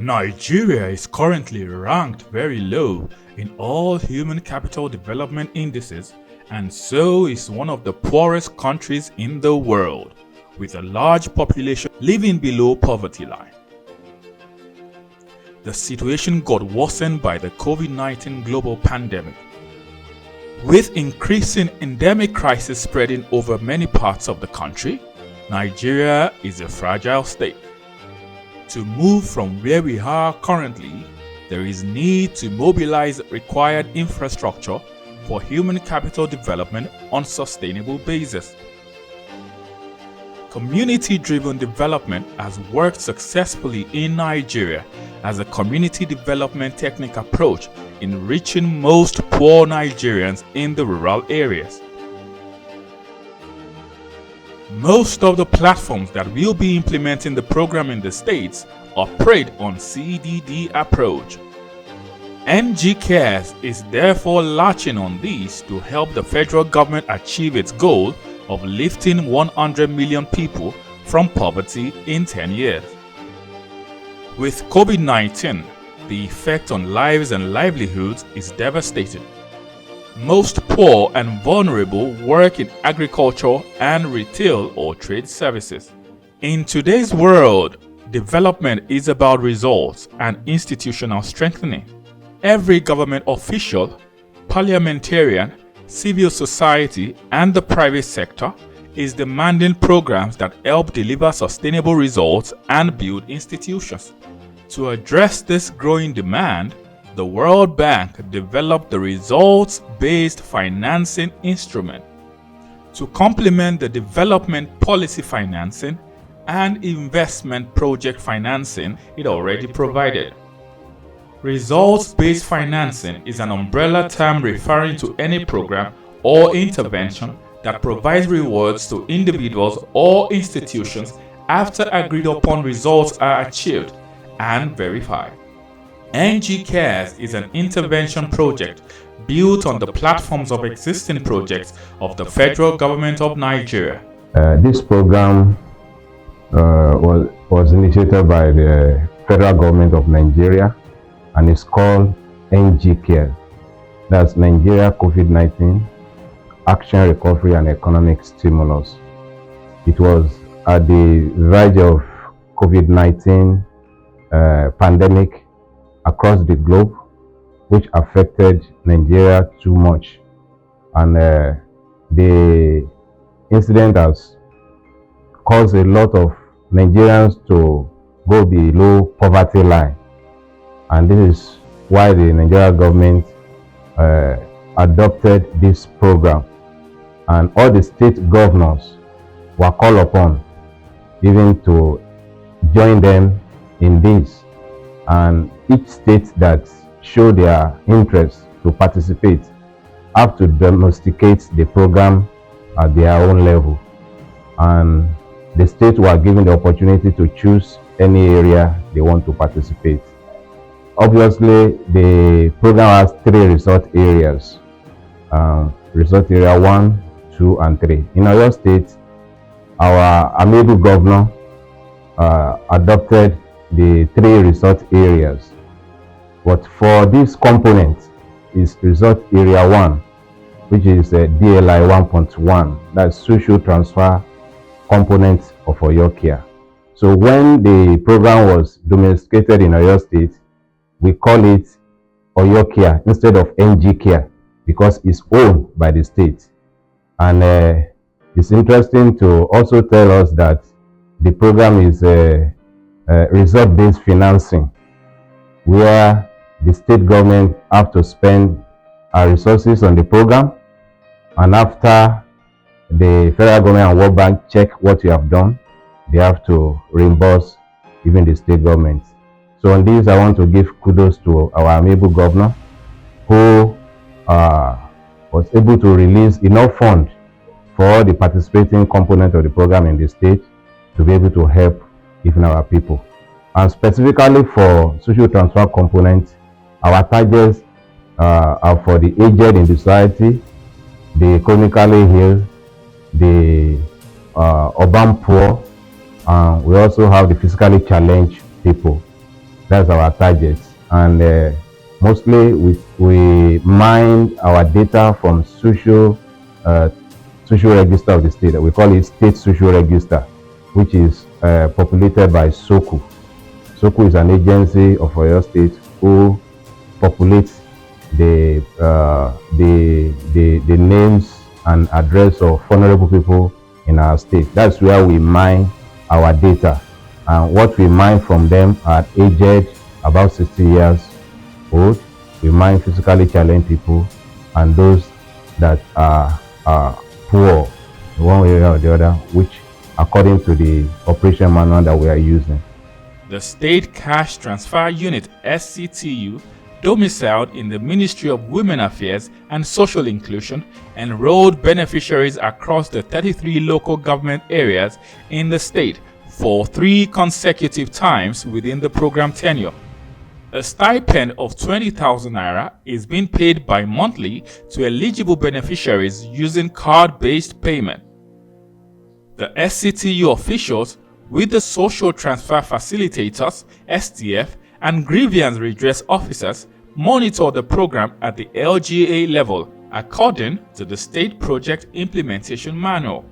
Nigeria is currently ranked very low in all human capital development indices and so is one of the poorest countries in the world, with a large population living below poverty line. The situation got worsened by the COVID-19 global pandemic, with increasing endemic crisis spreading over many parts of the country. Nigeria is a fragile state. To move from where we are currently, there is need to mobilize required infrastructure for human capital development on a sustainable basis. Community-driven development has worked successfully in Nigeria as a community development technique approach in reaching most poor Nigerians in the rural areas. Most of the platforms that will be implementing the program in the states operate on CDD approach. NGCARES is therefore latching on these to help the federal government achieve its goal of lifting 100 million people from poverty in 10 years. With COVID-19, the effect on lives and livelihoods is devastating. Most poor and vulnerable work in agriculture and retail or trade services. In today's world, development is about results and institutional strengthening. Every government official, parliamentarian, civil society, and the private sector is demanding programs that help deliver sustainable results and build institutions. To address this growing demand, the World Bank developed the results-based financing instrument to complement the development policy financing and investment project financing it already provided. Results-based financing is an umbrella term referring to any program or intervention that provides rewards to individuals or institutions after agreed upon results are achieved and verified. NGCARES is an intervention project built on the platforms of existing projects of the federal government of Nigeria. This program was initiated by the federal government of Nigeria and is called NGCARES. That's Nigeria COVID-19 Action, Recovery and Economic Stimulus. It was at the verge of COVID-19 pandemic across the globe, which affected Nigeria too much, and the incident has caused a lot of Nigerians to go below poverty line, and this is why the Nigerian government adopted this program, and all the state governors were called upon even to join them in this, and each state that show their interest to participate have to domesticate the program at their own level, and the states were given the opportunity to choose any area they want to participate. Obviously, the program has 3 resort areas, resort area 1, 2 and 3. In Oyo State, our amiable governor adopted the 3 resort areas. But for this component is resort area 1, which is DLI 1.1, that's social transfer component of Oyo Care. So when the program was domesticated in Oyo State, we call it Oyo Care instead of NG Care because it's owned by the state. And it's interesting to also tell us that the program is result-based financing, where the state government have to spend our resources on the program, and after the federal government and World Bank check what you have done, they have to reimburse even the state government. So on this, I want to give kudos to our amiable governor who was able to release enough funds for all the participating component of the program in the state to be able to help even our people. And specifically for social transfer component, our targets are for the aged in the society, the chronically ill, the urban poor, and we also have the physically challenged people. That's our target. And mostly we mine our data from social register of the state. We call it state social register, which is populated by SOCU. SOCU is an agency of Oyo State who populates the names and address of vulnerable people in our state. That's where we mine our data. And what we mine from them are aged about 60 years old. We mine physically challenged people and those that are poor in one way or the other, which according to the operation manual that we are using. The State Cash Transfer Unit (SCTU), domiciled in the Ministry of Women Affairs and Social Inclusion, enrolled beneficiaries across the 33 local government areas in the state for 3 consecutive times within the program tenure. A stipend of 20,000 naira is being paid bi-monthly to eligible beneficiaries using card-based payment. The SCTU officials, with the Social Transfer Facilitators (STF) and Grievance Redress Officers, monitor the program at the LGA level according to the State Project Implementation Manual.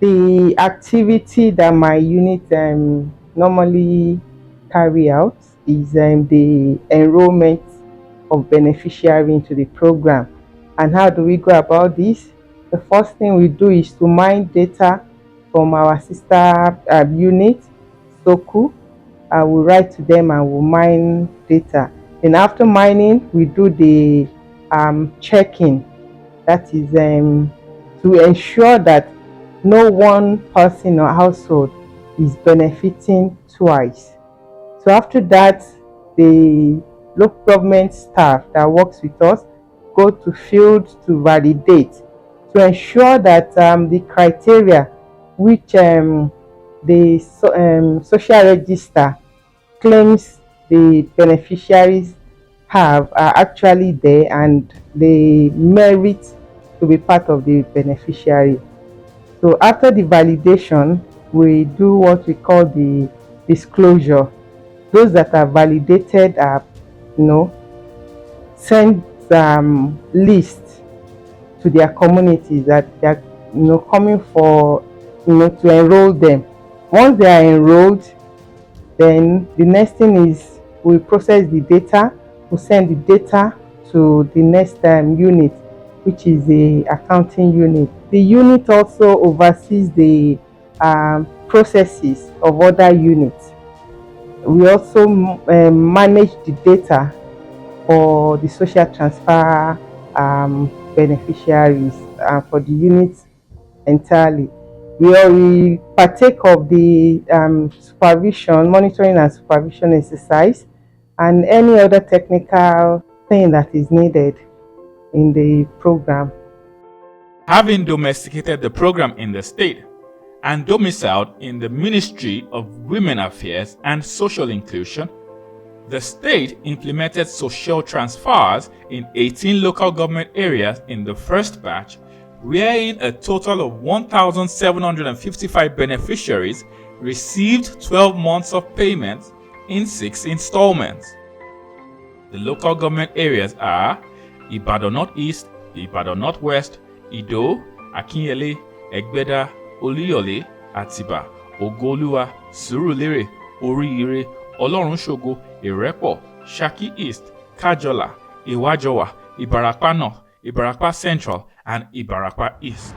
The activity that my unit normally carry out is the enrollment of beneficiaries into the program. And how do we go about this? The first thing we do is to mine data from our sister unit, SOCU. We write to them and we mine data. And after mining, we do the checking. That is to ensure that no one person or household is benefiting twice. So after that, the local government staff that works with us go to field to validate, to ensure that the criteria which the social register claims the beneficiaries have are actually there and they merit to be part of the beneficiary. So after the validation, we do what we call the disclosure. Those that are validated are, send list to their communities that they are, coming for, to enroll them. Once they are enrolled, then the next thing is we process the data, we send the data to the next unit, which is the accounting unit. The unit also oversees the processes of other units. We also manage the data for the social transfer beneficiaries for the units entirely. We partake of the supervision, monitoring and supervision exercise, and any other technical thing that is needed in the program. Having domesticated the program in the state and domiciled in the Ministry of Women Affairs and Social Inclusion, the state implemented social transfers in 18 local government areas in the first batch, wherein a total of 1,755 beneficiaries received 12 months of payments in 6 installments. The local government areas are Ibadan Northeast, Ibadan Northwest, Ido, Akinyele, Egbeda, Oluyole, Atiba, Ogoluwa, Surulere, Oriire, Olorunsogo, Irepo, Shaki East, Kajola, Iwajowa, Ibarapa North, Ibarapa Central, and Ibarapa East.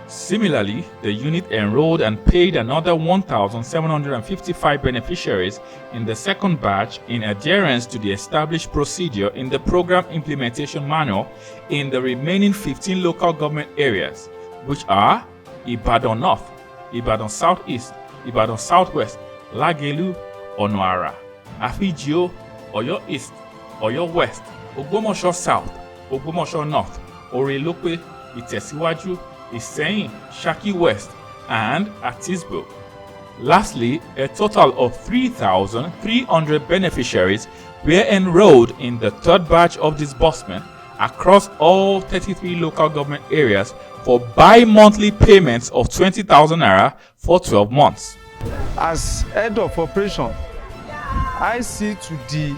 Similarly, the unit enrolled and paid another 1,755 beneficiaries in the second batch in adherence to the established procedure in the Program Implementation Manual in the remaining 15 local government areas, which are Ibadan North, Ibadan Southeast, Ibadan Southwest, Lagelu, Onuara, Afijio, Oyo East, Oyo West, Ogbomoso South, Ogbomoso North, Orelope, Itesiwaju, Iseyin, Shaki West, and Atisbo. Lastly, a total of 3,300 beneficiaries were enrolled in the third batch of disbursement across all 33 local government areas for bi-monthly payments of 20,000 naira for 12 months. As head of operation, I see to the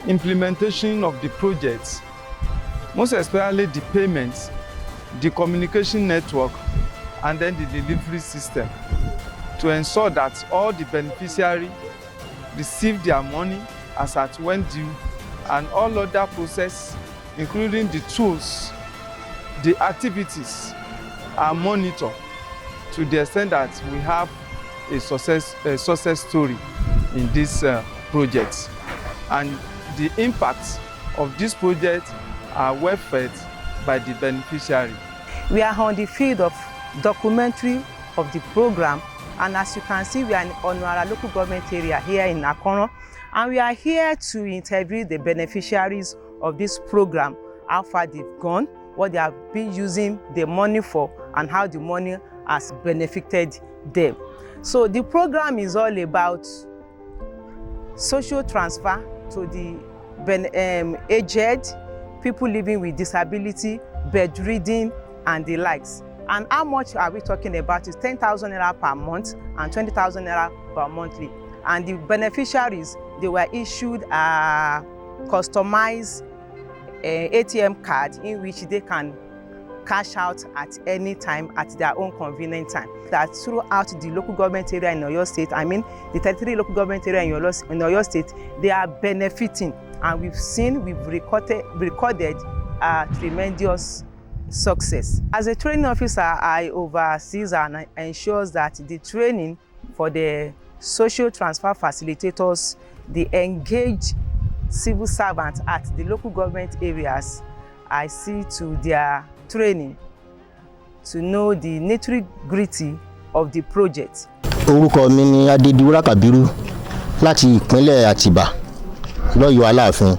implementation of the project, most especially the payments, the communication network, and then the delivery system, to ensure that all the beneficiaries receive their money as at when due, and all other process, including the tools, the activities, are monitored to the extent that we have a success story in this project. And the impacts of this project are well felt by the beneficiary. We are on the field of documentary of the program, and as you can see, we are on our local government area here in Akoran, and we are here to interview the beneficiaries of this program, how far they've gone, what they have been using the money for, and how the money has benefited them. So the program is all about social transfer to the aged, people living with disability, bedridden, and the likes. And how much are we talking about? Is 10,000 naira per month and 20,000 naira per monthly. And the beneficiaries, they were issued a customized ATM card in which they can cash out at any time at their own convenient time. That throughout the local government area in Oyo State, I mean the 33 local government area in Oyo State, they are benefiting, and we've recorded a tremendous success. As a training officer, I oversees and ensures that the training for the social transfer facilitators, the engaged civil servants at the local government areas, I see to their training to know the nitty-gritty of the project. Orúkọ mi ni Adediwura Kabiru láti ìpínlẹ̀ Àtìbà lọ́yọ̀ Aláàfin.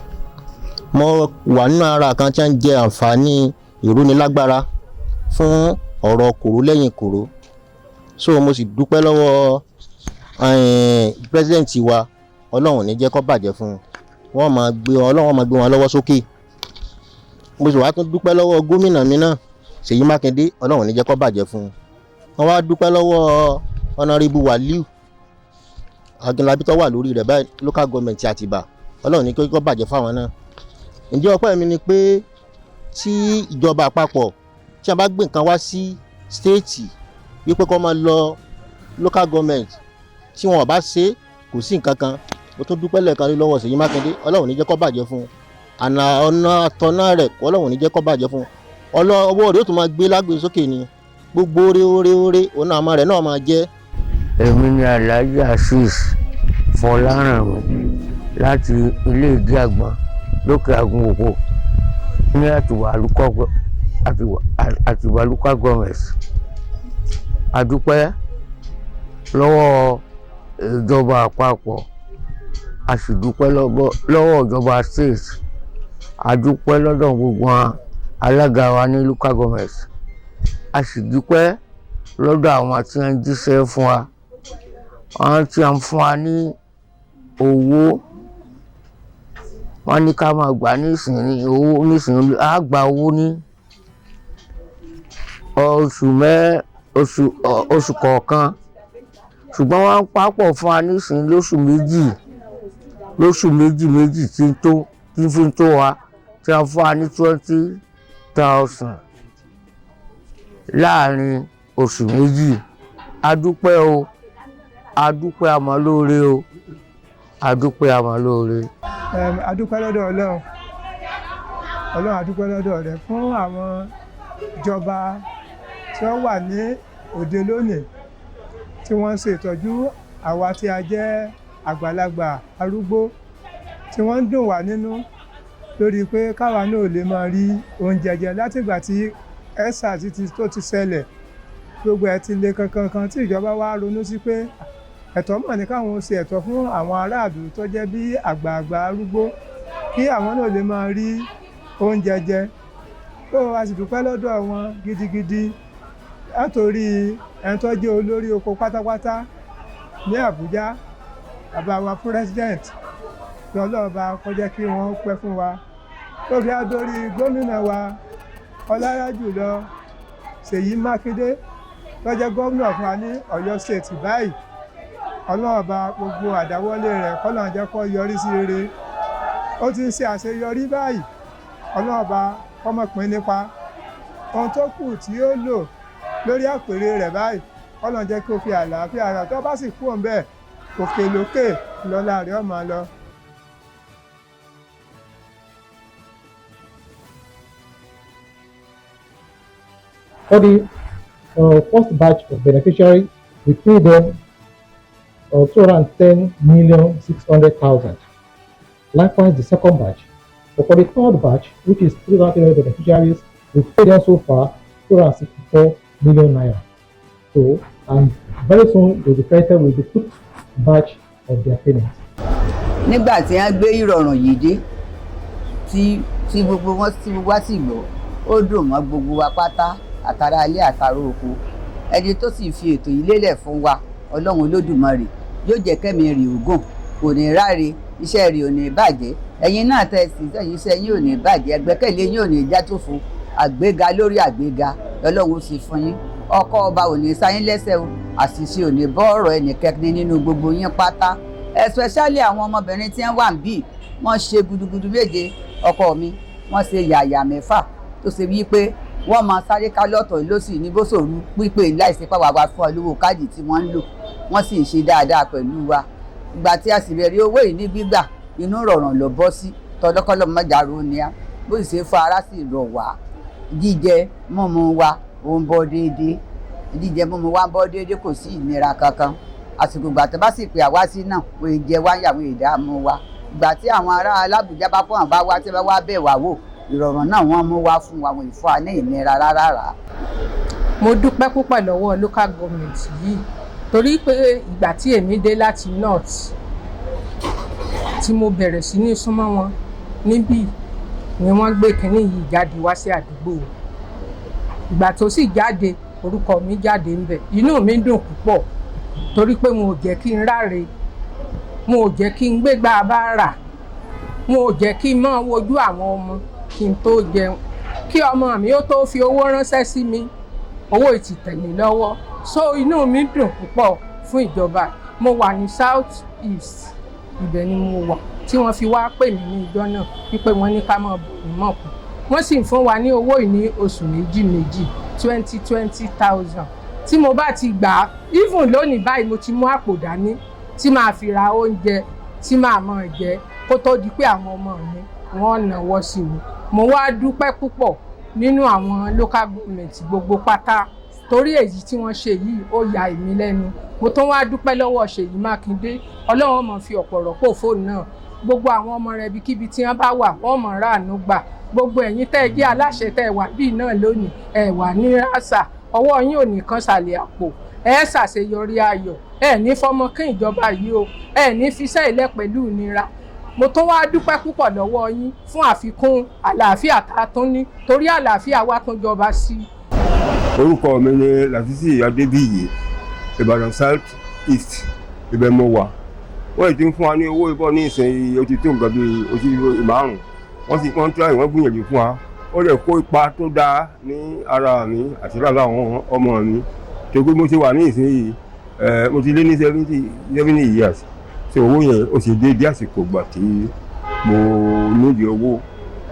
Mo wà nínú ara kan tí ń jẹ àǹfààní ìrónilágbára fún ọ̀rọ̀ kòró lẹ́yìn kòró. So mo sì dúpẹ́ lọ́wọ́ president wa, Ọlọ́run ní jẹ́ kó bàjẹ́ fún wọn, Ọlọ́run máa gbé wọn lọ́wọ́ sókè. Mo sì wá tún dúpẹ́ lọ́wọ́ gómìnà mi náà, Seyi Makinde, Ọlọ́run ní jẹ́ kó bàjẹ́ fún wọn. Wá dúpẹ́ lọ́wọ́ honorable Waliu Akinlabi tó wà lórí rẹ̀ báyìí local government Àtìbà, Ọlọ́run ní kó bàjẹ́ fáwọn náà. Ǹjẹ́ ọpẹ́ mi ni pé tí ìjọba àpapọ̀ tí a bá gbé nǹkan wá sí state wípé kó máa lọ local government tí wọn bá ṣe kò sí nǹkan kan. Mo tún dúpẹ́ lẹ́ẹ̀kan lọ́wọ́ Seyi Makinde, Ọlọ́run ní jẹ́ kó bàjẹ́ fún ọ̀nà àtọ̀nà rẹ̀, Ọlọ́run ní jẹ́ kó bàjẹ́ fún ọwọ́ rẹ̀ ó tún máa gbé lágbè sókè ni, gbogbo oore ọ̀nà àmọ́ rẹ̀ náà máa jẹ́. Èmi ni Alhaji Azeez Fọlárànmí láti ilé ìdí àgbọn lókè Àgùnwòkò ní Àtìbà local government. A dúpẹ́ lọ́wọ́ ìjọba àpapọ̀, a sì dúpẹ́ lọ́wọ́ ìjọba state, a dúpẹ́ lọ́dọ̀ gbogbo alága wa ní local government, a sì dúpẹ́ lọ́dọ̀ àwọn tí wọ́n jíṣẹ́ fún wa, àwọn tí wọ́n fún wa ní owó. Wọ́n ní ká máa gbà nísìnyí owó, nísìnyí á gba owó ní oṣù kọ̀ọ̀kan, ṣùgbọ́n wọ́n ń papọ̀ fún wa nísìnyí lóṣù méjì tí fi ń tó wa, tí wọ́n fún wa ní 20,000 láàrin oṣù méjì. A dúpẹ́ o, a dúpẹ́ àmọ́ lóore o, a dúpẹ́ àmọ́ lóore. A dúpẹ́ lọ́dọ̀ Ọlọ́run, a dúpẹ́ lọ́dọ̀ rẹ̀ fún àwọn ìjọba tí wọ́n wà ní òde lónìí, tí wọ́n ń ṣe ìtọ́jú àwa tí a jẹ́ àgbàlagbà arúgbó, tí wọ́n ń dùn wá nínú lórí pé káwa náà lè máa rí oúnjẹ jẹ. Látìgbà tí ESA tó ti ṣẹlẹ̀, gbogbo ẹ̀ ti le kankan tí ìjọba wá ronú sí pé ẹ̀tọ́ mọ̀ ní káwọn ṣe ẹ̀tọ́ fún àwọn aráàlú tó jẹ́ bí àgbààgbà arúgbó, kí àwọn náà lè máa rí oúnjẹ jẹ. Tó a sì dúpẹ́ lọ́dọ̀ wọn gidigidi látòrí ẹni tó jẹ́ olórí oko pátápátá ní Àbújá, bàbá wa president, kí Ọlọ́run bá kó jẹ́ kí wọ́n pẹ́ fún wa. Tó fi adórí gómìnà wa ọláyájùlọ Seyi Makinde tó jẹ́ gómìnà fún wa ní Oyo State báyìí. Ọlọ́run bá gbogbo àdáwọ́lé rẹ̀ k'Ọlọ́run jẹ́ kó yọrí sí rere. Ó ti ń ṣe àṣeyọrí báyìí, Ọlọ́run bá kó má pín nípa. Ohun tó kù tí ó lò lórí àpèrè rẹ̀ báyìí, Ọlọ́run jẹ́ kó fi àlàáfíà rẹ̀, tó bá sì kú òun bẹ́ẹ̀ òkè lókè lọ́lá rẹ̀ ó máa lọ. For the first batch of beneficiaries, we pay them 210,600,000. Likewise, the second batch. But for the third batch, which is 3,300 beneficiaries, we pay them so far 264 million naira. So, and very soon we'll be credited with the fifth batch of their payments. Nígbà tí wọ́n gbé ìrọ̀rùn yìí dé, tí gbogbo wọn wá sí gbọ́, ó dùn mọ́ gbogbo wa pátá, àtàrà ilé àtàrà oko. Ẹni tó sì fi ètò yìí lélẹ̀ fún wa, Ọlọ́run Olódùmarè, yóò jẹ́ kẹ́mi rè ògùn, kò ní ráre, iṣẹ́ rẹ̀ ò ní bàjẹ́. Ẹ̀yin náà tẹ̀sí sẹ́yìn iṣẹ́ yín ò ní bàjẹ́, ẹgbẹ́kẹ̀lé yín ò ní já tófo, àgbéga lórí àgbéga, Ọlọ́run sì fún yín. Ọkọ ọba ò ní sá yín lẹ́sẹ̀ o, àṣìṣe ò ní bọ́ ọ̀rọ̀ ẹnìkẹ́ni nínú gbogbo yín pátá. Especially àwọn ọmọbìnrin tí wọ́n wà ń bí, wọ́n ṣe gudugudu méje. Ọkọ mi, wọ́n ṣe yàyà mẹ́fà tó ṣe wípé wọ́n máa sáré ká lọ́tọ̀ lósì ní bóṣòrú pípé láìsí pàwàwà fún olówó káàdì tí wọ́n ń lò. Wọ́n sì ń ṣe dáadáa pẹ̀lú wa. Ìgbà tí a sì bẹ̀rẹ̀ owó yìí ní gbígbà, inú rọ̀rùn ló bọ́ sí, tọ́lọ́kọ́lọ́ mọ́jàrú ni a. Bó sì ṣe fún ara sì rọ̀ wá. Jíjẹ mímu wa ó ń bọ́ déédéé. Jíjẹ mímu wa ń bọ́ déédéé, kò sí ìnira kankan. Àsìkò ìgbà tó bá sì pè àwa sí náà, kò ì jẹ wá yàwó ìdààmú wa. Ìgbà tí àwọn ará Alábùjá bá fún àbá wa tí wọ́n wá bẹ̀ wá wò, ìrọ̀rùn náà wọ́n mú wá fún àwọn ìfọ́ ní ìnira rárá. Mo dúpẹ́ púpọ̀ lọ́wọ́ local government yìí torí pé ìgbà tí èmi dé láti north tí mo bẹ̀rẹ̀ sí ní súnmọ́ wọn níbí ni wọ́n gbé kínní yìí jáde wá sí àdúgbò. Ìgbà tó sì jáde, orúkọ mi jáde ńbẹ̀, inú mi dùn púpọ̀ torí pé mo ò jẹ́ kí n ráre, mo ò jẹ́ kí n gbégbá bá rà, mo ò jẹ́ kí n máa wojú àwọn ọmọ kí n tó jẹun, kí ọmọ mi ó tó fi owó ránṣẹ́ sí mi, owó ti tẹ̀ mí lọ́wọ́. So inú mi dùn púpọ̀ fún ìjọba. Mo wà ní south east, ibẹ̀ ni mo wà tí wọ́n fi wá pè mí ní ìjọ náà wípé wọ́n ní ká máa bọ̀ mọ̀ kù. Wọ́n sì ń fún wa ní owó yìí ní oṣù méjì 20,000. Tí mo bá ti gbà á, even lónìí báyìí mo ti mú àpò dání tí màá fi ra oúnjẹ tí màá máa jẹ kó tó di pé àwọn ọmọ mi wọ́n náwó sí mi. Mo wá dúpẹ́ púpọ̀ nínú àwọn local government gbogbo pátá torí èyí tí wọ́n ṣe yìí ó ya èmi lẹ́nu. Mo tún wá dúpẹ́ lọ́wọ́ Seyi Makinde, Ọlọ́run máa fi ọ̀pọ̀ rọ́pò fóònù náà. Gbogbo àwọn ọmọ rẹ̀ ibikíbi tí wọ́n bá wà, wọ́n máa ráàánú gbà. Gbogbo ẹ̀yin tẹ́ ẹ jẹ́ aláṣẹ tẹ́ ẹ wà bíi náà lónìí, ẹ wà ní rásà, ọwọ́ yín ò ní kan sàlẹ̀ àpò, ẹ ṣàṣeyọrí ayọ̀, ẹ ní fọmọ kí ìjọba yìí o, ẹ ní fiṣẹ́ ilẹ̀ pẹ̀lú ìnira. Mo tún wá dúpẹ́ púpọ̀ lọ́wọ́ yín fún àfikún àlàáfíà tá a tún ní torí àlàáfíà wa tún jọba sí. Orúkọ mi ni Lásìsì Adébíyì, Ìbàdàn South East, ibẹ̀ mo wà. Wọ́n ti ń fún wa ní owó ìbọn ní ìsìn ó ti tó nǹkan bíi oṣù márùn-ún. Wọ́n tí wọ́n gbìyànjú fún wa. Ó lè kó ipa tó dáa ní ara mi àti lára àwọn ọmọ mi. Torí mo ti wà ní ìsìn yìí, mo ti lé ní 70 years. Ṣé owó yẹn ó ṣe déédéé àsìkò gbà tí mo nídìí owó.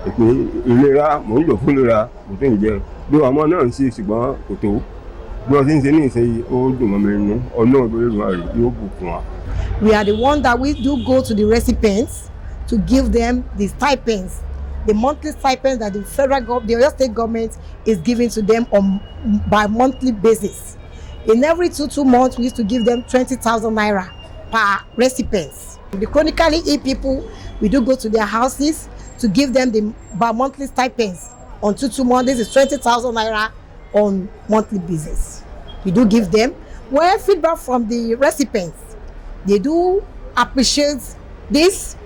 Èpè ìlera mò ń lò fún ìlera kò tó ń jẹ. Bí ọmọ náà ń ṣe ṣùgbọ́n kò tó. Bí wọ́n ti ń ṣe ní ìsìn yìí, ó dùn mọ́ mi nínú. Ọlọ́run tó lè rìn àrè yóò bùkún wa. We are the one that we do go to the recipients to give them the stipends, the monthly stipends that the Oyo State government is giving to them by monthly basis. In every 2 months, we used to give them 20,000 naira per recipients. The chronically ill people, we do go to their houses to give them the bi-monthly stipends on 2 months. This is 20,000 naira on monthly basis. We do give them. When feedback from the recipients, they do appreciate this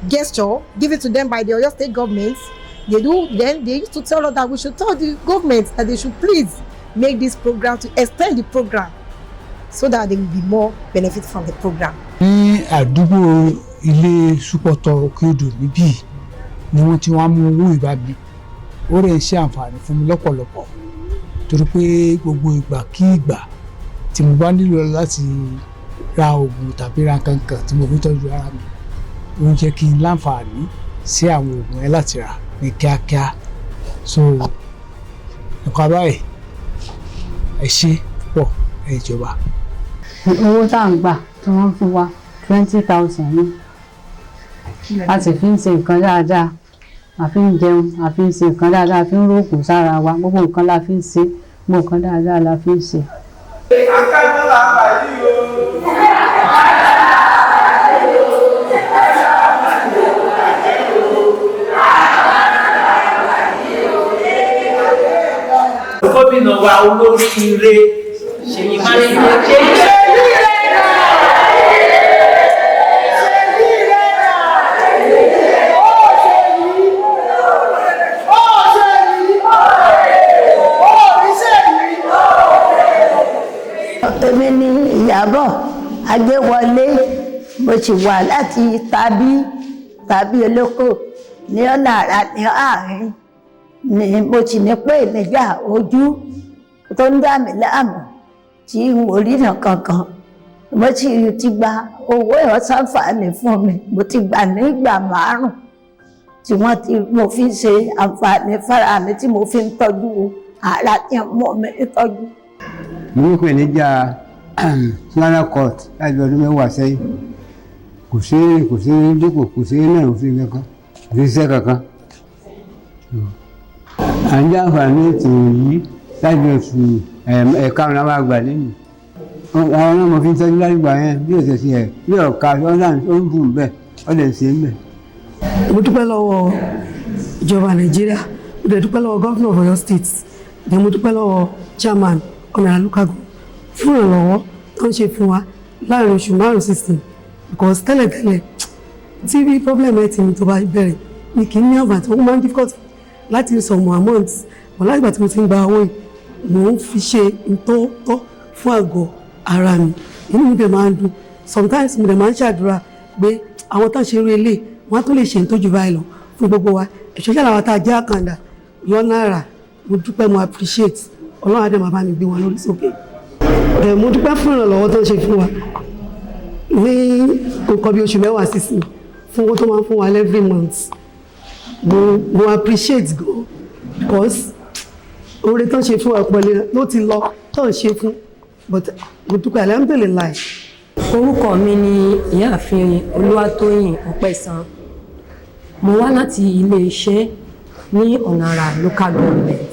gesture given to them by the Oyo State government. They used to tell us that we should tell the government that they should please make this program to extend the program so that there will be more benefit from the program. Ní àdúgbò ilé Súpọ̀tọ̀ Òkè-Odò níbí ni wọ́n ti wá mú owó ìbábi. Ó rẹ̀ ń ṣe àǹfààní fún mi lọ́pọ̀lọpọ̀ torí pé gbogbo ìgbà kí ìgbà tí mo bá nílò láti ra oògùn tàbí ra kankan tí mo fi tọ́jú ara mi ó ń jẹ́ kí n láǹfààní sí àwọn oògùn yẹn láti rà ní kíákíá so nǹkan báyìí ẹ ṣé púpọ̀ ẹ ìjọba. owó tá à ń gbà tí wọ́n fún wa 20,000 ní a sì fi ń ṣe nǹkan dáadáa a fi ń jẹun a fi ń ṣe nǹkan dáadáa a fi ń rókùn sára wa gbogbo nǹkan la fi ń ṣe gbogbo nǹkan dáadáa la fi ń ṣe. gómìnà wa olóríire Seyi Makinde. Èmi ni Ìyábọ̀ Adéwọlé mo sì wà láti tàbí olóko ní ọ̀nà àrà ní àárín ni mo sì ní pé ìníjà ojú tó ń dà mí láàmú tí n ò ríran kankan mo sì ti gba owó ìwọ̀sánfààní fún mi mo ti gbà ní ìgbà 5 tí mo fi ń ṣe àǹfààní fara mi tí mo fi ń tọ́jú ara tí mo mi tọ́jú. mo ní pé níjà Sumana court láti ọdún 10 sẹ́yìn kò sí dípò kò sí náà òfin kankan kò sí iṣẹ́ kankan. à ń jàǹfààní ètò yìí láti oṣù ẹ̀ka ọ̀nà máa gbà lẹ́yìn àwọn náà mo fi ń tọ́jú láti gbà yẹn bí òṣè sí ẹ̀ bí ọ̀ka ọ̀nà ó ń bù ń bẹ̀ ó lè ṣe ń bẹ̀. mo dúpẹ́ lọ́wọ́ ìjọba Nàìjíríà mo dẹ̀ dúpẹ́ lọ́wọ́ gọ́fìnà of Oyo State dẹ̀ mo dúpẹ́ lọ́wọ́ chairman ọ̀nà Lukago fún ìrànlọ́wọ́ tó ń ṣe fún wa láàrin oṣù 5 sísìn because tẹ́lẹ̀tẹ́lẹ̀ tí bí problem ẹ̀ tì mí tó bá bẹ̀rẹ̀ ni kì í ní àǹfààní tó máa ń difficult láti sọ amount wọ́n láti gbà tí mo ti ń gba owó yìí mò ń fi ṣe ìtọ́tọ́ fún àgọ́ ara mi inú mi dẹ̀ máa ń dùn sometimes mo dẹ̀ máa ń ṣàdúrà pé àwọn tó ń ṣe eré ilé wọ́n á tún lè ṣe ìtọ́jú báyìí lọ fún gbogbo wa especially àwọn tá a jẹ́ àkàndá lọ́nà àrà mo dúpẹ́ mo appreciate ọlọ́run adé máa bá mi gbé wọn lórí sókè mo dúpẹ́ fún ìrànlọ́wọ́ tó ń ṣe fún wa ní nǹkan bí oṣù 10 sísìn fún owó tó máa ń fún wa every month mo appreciate gan because oore tó ń ṣe fún wa pẹ̀lú ló ti lọ tó ń ṣe fún but mo dúpẹ́ alhamdulillah. orúkọ mi ni ìyáàfin Olúwatóyìn Ọpẹ́san mo wá láti ilé-iṣẹ́ ní ọ̀nà àrà local government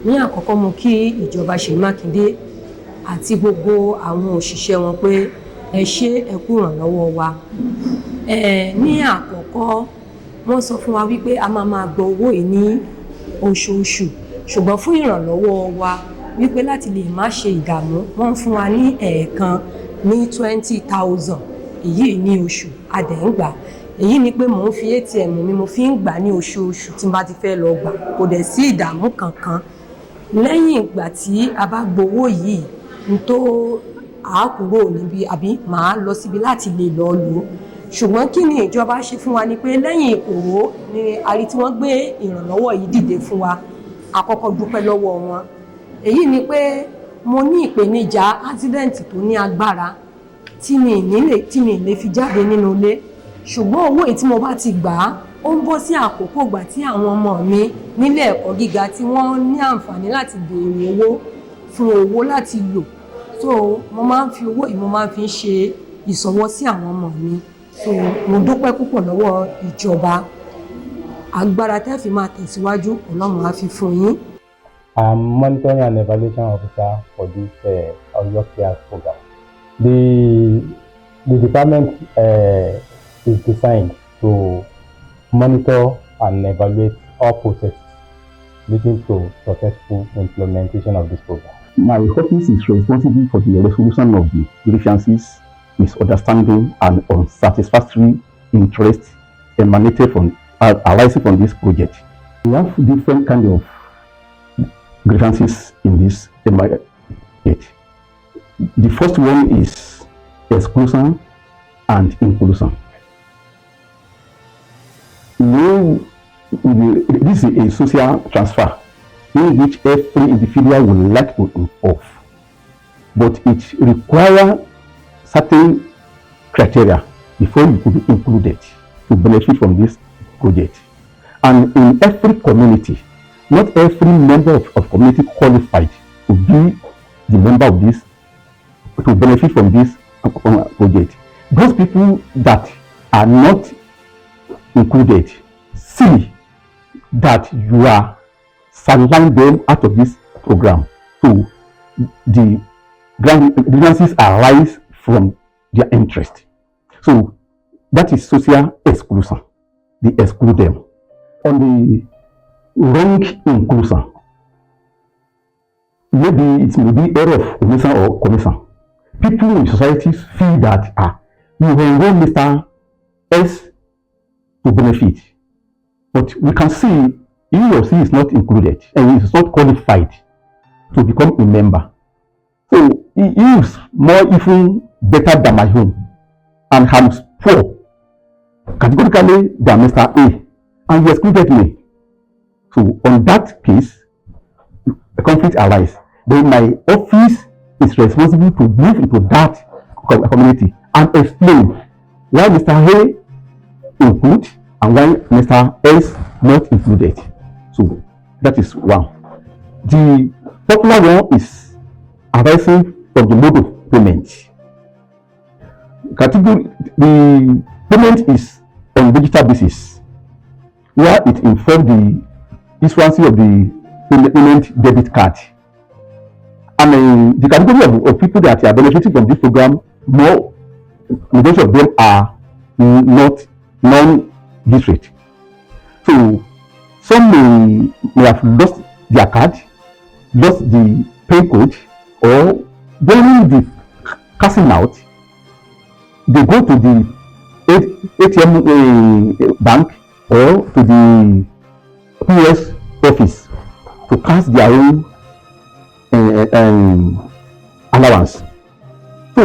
ní àkọ́kọ́ mo kí ìjọba Seyi Makinde àti gbogbo àwọn òṣìṣẹ́ wọn pé ẹ ṣé ẹ kú ìrànlọ́wọ́ wa ní àkọ́kọ́ wọ́n sọ fún wa wípé a máa gbọ́ owó yìí ní oṣooṣù ṣùgbọ́n fún ìrànlọ́wọ́ wa wípé láti lè má ṣe ìdààmú wọ́n fún wa ní ẹ̀ẹ̀kan ní 20,000 èyí ní oṣù adẹ̀ǹgbà èyí ni pé mò ń fi ATM mi mo fi ń gbà ní oṣooṣù tí n bá ti fẹ́ lọ gbà kò dẹ̀ sí ìdààmú kankan lẹ́yìn ìgbà tí a bá gbowó yìí n tó àákúrò níbi àbí màá lọ síbi láti lè lọ lò ó ṣùgbọ́n kí ni ìjọba ṣe fún wa ni pé lẹ́yìn òró ni àrí tí wọ́n gbé ìrànlọ́wọ́ yìí dìde fún wa àkọ́kọ́ dúpẹ́ lọ́wọ́ wọn èyí ni pé mo ní ìpèníjà accident tó ní agbára tí mi lè fi jáde nínú ilé ṣùgbọ́n owó èyí tí mo bá ti gbà á ó ń bọ́ sí àkókò ìgbà tí àwọn ọmọ mi nílé ẹ̀kọ́ gíga tí wọ́n ní àǹfààní láti béèrè owó fún owó láti lò so mo máa ń fi owó yìí mo máa ń fi ṣe ìṣọwọ́ sí àwọn ọmọ mi so mo dúpẹ́ púpọ̀ lọ́wọ́ ìjọba agbára tẹ́ fi máa tẹ̀síwájú Ọlọ́run á fi fún yín. I'm monitoring and evaluation officer for this Oyo State program. The department is designed to monitor and evaluate all processes leading to successful implementation of this program. My office is responsible for the resolution of the grievances, misunderstanding, and unsatisfactory interest emanated from arising from this project. We have different kinds of grievances in this project. The first one is exclusion and inclusion. This is a social transfer in which every individual would like to involve, but it requires certain criteria before you could be included to benefit from this project. And in every community, not every member of community qualified to be the member of this, to benefit from this project. Those people that are not included, see that you are sideline them out of this program. So the grievances arise from their interest. So that is social exclusion. They exclude them. On the wrong inclusion, maybe it may be error of omission or commission. People in society feel that you enroll Mr. S to benefit, but we can see he or she is not included and he is not qualified to become a member. So he is more even better than my own, and I'm poor categorically than Mr. A, and he excluded me. So on that case, a conflict arises. Then my office is responsible to move into that community and explain why Mr. A include and why Mr. S not included. So that is one. The popular one is arising from the mode of payment. Category, the payment is on digital basis, where it involves the issuance of the payment debit card. And the category of people that are benefiting from this program, majority of them are not non-literate. So some may have lost their card, lost the pay code, or during the cashing out, they go to the ATM bank or to the POS office to cash their own allowance. So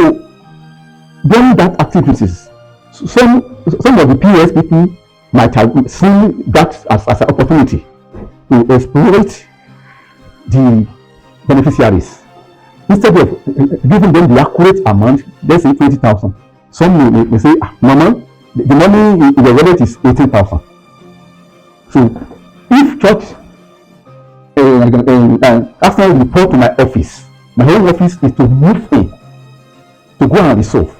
during that activities, some of the POS people might have seen that as an opportunity to exploit the beneficiaries. Instead of giving them the accurate amount, let's say 20,000, some may say, Mama, the money in the wallet is 18,000. So if church after you report to my office, my whole office is to move in to go and resolve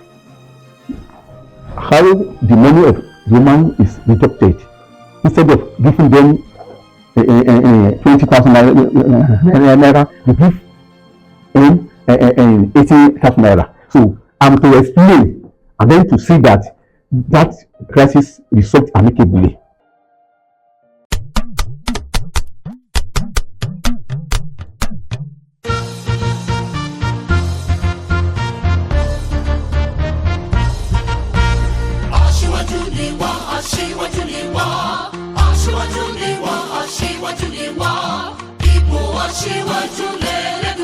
how the money of the woman is deducted. Instead of giving them 20,000 naira, you give them 18,000 naira. So I'm to explain and then to see that that crisis resolved amicably. Aṣíwájú ni wá, ipò aṣíwájú lélẹ̀.